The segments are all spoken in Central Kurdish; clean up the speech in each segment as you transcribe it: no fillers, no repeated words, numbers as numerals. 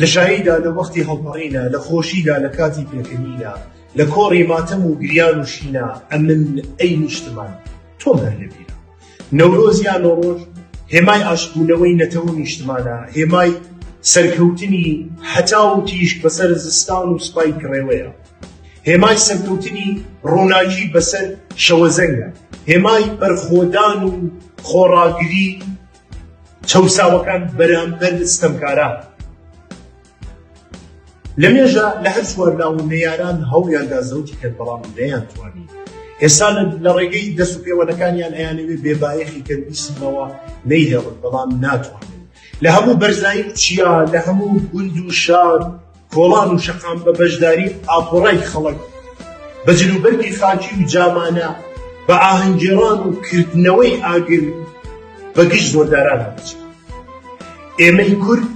لە شاییدا لە وەختی هەڵپەڕینە، لە خۆشیدا لە کاتی پێکەنینە، لە کۆڕی ماتەم و گریان و شینە، ئەمن ئەی نیشتمان تۆم هەر لەبیرە. نەورۆز یا نۆڕۆژ هێمای عاشقبوونەوەی نەتەوە نیشتمانە، هێمای سەرکەوتنی هەتا و تیشک بەسەر زستان و سوپای کڕێوەیە، هێمای سەرکەوتنی ڕووناکی بەسەر شەوەزەنگە، هێمای بەرخۆدان و خۆڕاگری چەوساوەکان بەرامبەر ستەمکارە. لەمێژە لە هەر سوارلاو نەیاران هەوڵیاندا زەوتی کرد بەڵام نەیانتوانی. ئێستا لە ڕێگەی دەست و پێوەنەکانیان ئەیانەوێ بێبایەخی کەندیسمەوە نەیهێڵن بەڵام ناتوانن. لە هەموو بەرزایی چیا، لە هەموو گوند و شار، کۆڵان و شەقام بە بەشداری ئاپۆڕای خەڵک، بە جلوبەرگی خاکی و جامانە، بە ئاهەنگێڕان و کردنەوەی ئاگر بە گشت زۆرداران هەبچێت. ئێمەی کورد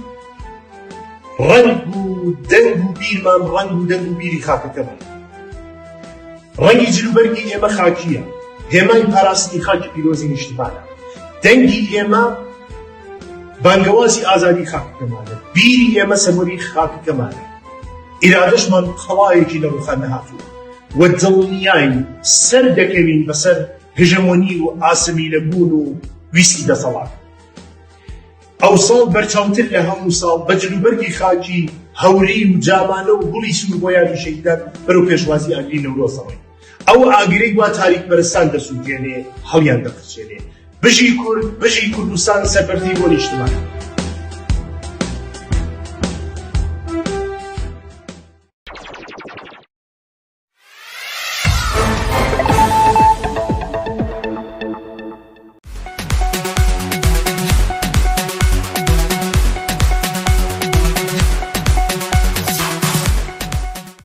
ڕەنگ و دەنگ و بیرمان ڕەنگ و دەنگ و بیری خاکەکەمان. ڕەنگی جلوبەرگی ئێمە خاکیە، هێمای پاراستی خاکی پیرۆزی نیشتمانە. دەنگی ئێمە بانگەوازی ئازادی خاکەکەمانە، بیری ئێمە سەمۆری خاکەکەمانە. ئیرادەشمان قەڵایەکی لە ڕووخان نەهاتووە و دڵنیای سەر دەکەوین بەسەر هژەمۆنی و ئاسەمیلەبوون و ویسکی دەسەڵات. ئەو ساڵ بەرچاوتر لە هەموو ساڵ بە جلوبەرگی خاکی هەوری و جامانە و گوڵی سوور بۆ یاری شەیدان بەرەو پێشوازی ئاگری نەورۆزەوەی. ئەو ئاگرەی وا تاریک بەرستان دەسووتێنێ، هەڵیان دەقرچێنێ. بژی کورد، بژی کوردستان سەربەردی بۆ نیشتمان.